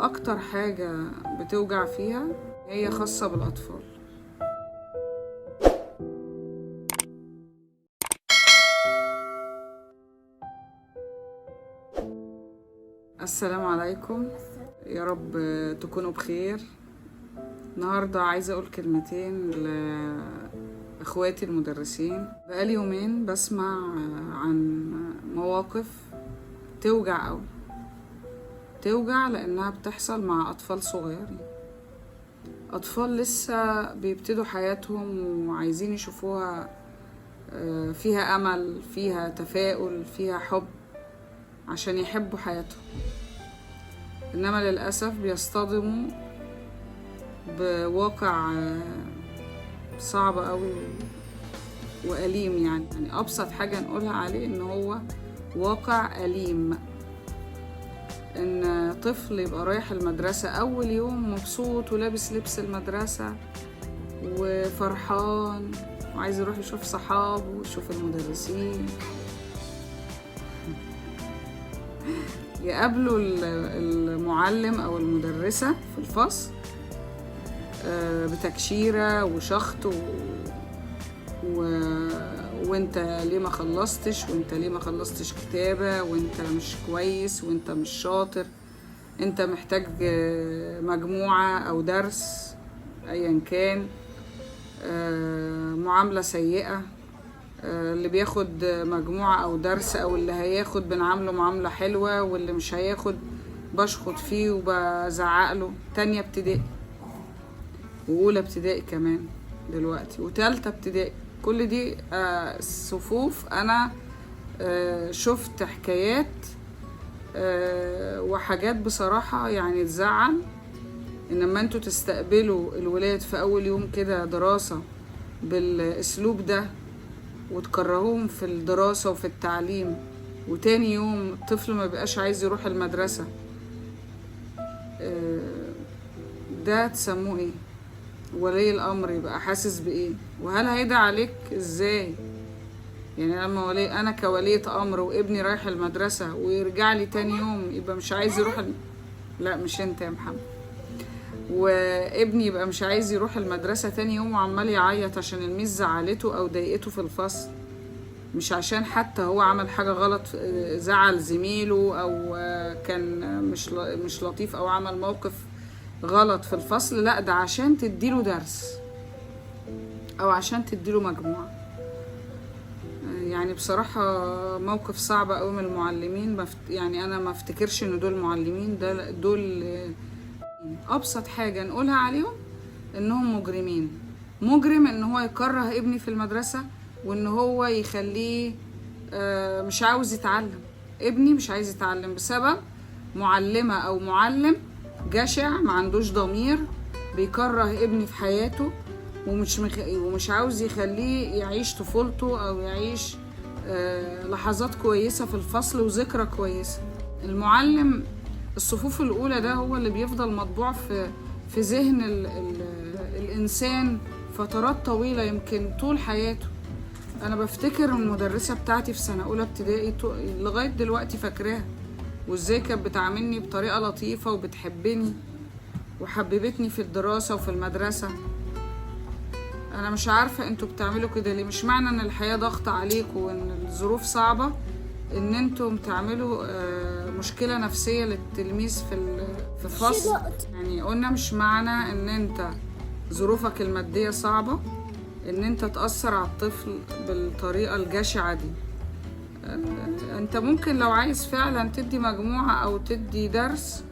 اكتر حاجة بتوجع فيها هي خاصة بالاطفال. السلام عليكم، يا رب تكونوا بخير. النهاردة عايزة اقول كلمتين لاخواتي المدرسين. بقالي يومين بسمع عن مواقف توجع قوي، توجع لانها بتحصل مع اطفال صغيرين، اطفال لسه بيبتدوا حياتهم وعايزين يشوفوها فيها امل، فيها تفاؤل، فيها حب عشان يحبوا حياتهم. انما للاسف بيصطدموا بواقع صعب قوي وأليم. يعني ابسط حاجة نقولها عليه ان هو واقع أليم. ان طفل يبقى رايح المدرسة اول يوم مبسوط ولابس لبس المدرسة وفرحان وعايز يروح يشوف صحابه ويشوف المدرسين، يقابلوا المعلم او المدرسة في الفصل بتكشيرة وشخط وانت ليه ما خلصتش، وانت ليه ما خلصتش كتابة، وانت مش كويس، وانت مش شاطر، انت محتاج مجموعة او درس ايا كان. معاملة سيئة. اللي بياخد مجموعة او درس او اللي هياخد بنعامله معاملة حلوة، واللي مش هياخد بشخط فيه وبزعقله. تانية ابتدائي واولى ابتدائي كمان دلوقتي وتالتة ابتدائي، كل دي صفوف. انا شفت حكايات وحاجات بصراحة يعني تزعل. انما انتوا تستقبلوا الولاد في اول يوم كده دراسة بالاسلوب ده وتكرهوهم في الدراسة وفي التعليم، وتاني يوم الطفل ما بيبقاش عايز يروح المدرسة، ده تسموه ايه؟ ولي الامر يبقى حاسس بايه؟ وهل هيدعي عليك ازاي؟ يعني لما انا كولية امر وابني رايح المدرسة ويرجع لي تاني يوم يبقى مش عايز يروح لا مش انت يا محمد. وابني يبقى مش عايز يروح المدرسة تاني يوم وعمال يعيط عشان الميس زعلته او ضايقته في الفصل، مش عشان حتى هو عمل حاجة غلط، زعل زميله او كان مش لطيف او عمل موقف غلط في الفصل، لا ده عشان تديله درس او عشان تديله مجموعة. يعني بصراحة موقف صعب قوي من المعلمين. يعني انا ما افتكرش ان دول معلمين، دول ابسط حاجة نقولها عليهم انهم مجرمين. مجرم ان هو يكره ابني في المدرسة وان هو يخليه مش عاوز يتعلم. ابني مش عايز يتعلم بسبب معلمة او معلم جشع ما عندوش ضمير، بيكره ابني في حياته ومش عاوز يخليه يعيش طفولته او يعيش لحظات كويسة في الفصل وذكرى كويسة. المعلم الصفوف الاولى ده هو اللي بيفضل مطبوع في ذهن الانسان فترات طويلة، يمكن طول حياته. انا بفتكر المدرسة بتاعتي في سنة اولى ابتدائي لغاية دلوقتي فاكراها، وازاي كانت بتعاملني بطريقة لطيفة وبتحبني وحببتني في الدراسة وفي المدرسة. انا مش عارفة انتوا بتعملوا كده ليه. مش معنى ان الحياة ضغط عليكم وان الظروف صعبة ان انتوا تعملوا مشكلة نفسية للتلميذ في الفصل. يعني قلنا مش معنى ان انت ظروفك المادية صعبة ان انت تأثر على الطفل بالطريقة الجشعة دي. انت ممكن لو عايز فعلا تدي مجموعة او تدي درس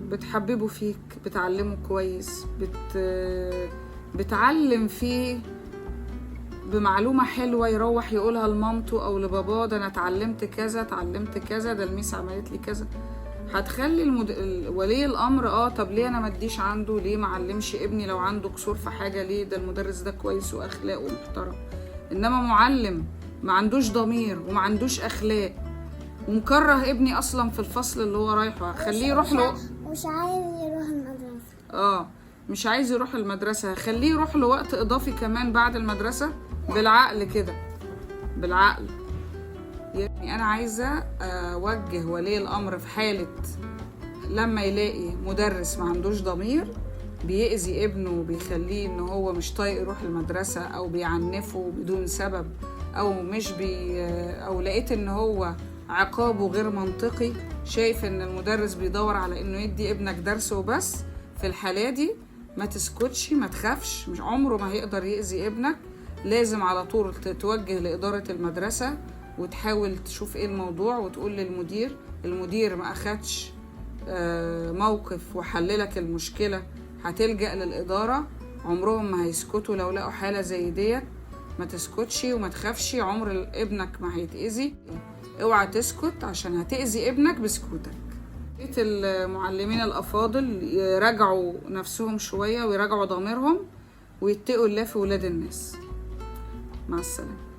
بتحببه فيك، بتعلمه كويس، بتعلم فيه بمعلومة حلوة يروح يقولها لمامته او لباباه، ده انا اتعلمت كذا اتعلمت كذا، ده الميس عملت لي كذا. هتخلي ولي الامر طب ليه انا ما اديش عنده، ليه ما علمش ابني لو عنده قصور في حاجة، ليه ده المدرس ده كويس واخلاقه محترم. انما معلم ما عندوش ضمير وما عندوش اخلاق ومكره ابني اصلا في الفصل اللي هو رايحه، خليه يروح له مش عايز يروح المدرسة. مش عايز يروح المدرسة، خليه يروح له وقت اضافي كمان بعد المدرسة بالعقل كده، بالعقل. يعني انا عايزة اوجه ولي الامر في حالة لما يلاقي مدرس ما عندوش ضمير بيأذي ابنه وبيخليه ان هو مش طايق يروح المدرسة او بيعنفه بدون سبب او مش او لقيت ان هو عقابه غير منطقي، شايف ان المدرس بيدور على انه يدي ابنك درس وبس، في الحالة دي ما تسكتش، ما تخافش، مش عمره ما هيقدر يأذي ابنك. لازم على طول تتوجه لإدارة المدرسة وتحاول تشوف ايه الموضوع وتقول للمدير. المدير ما اخدش موقف وحللك المشكلة، هتلجأ للإدارة. عمرهم ما هيسكتوا لو لقوا حالة زي ديت. ما تسكتش وما تخافش، عمر ابنك ما هيتأذي. اوعى تسكت عشان هتأذي ابنك بسكوتك. المعلمين الأفاضل يراجعوا نفسهم شوية ويراجعوا ضميرهم ويتقوا الله في ولاد الناس. مع السلامة.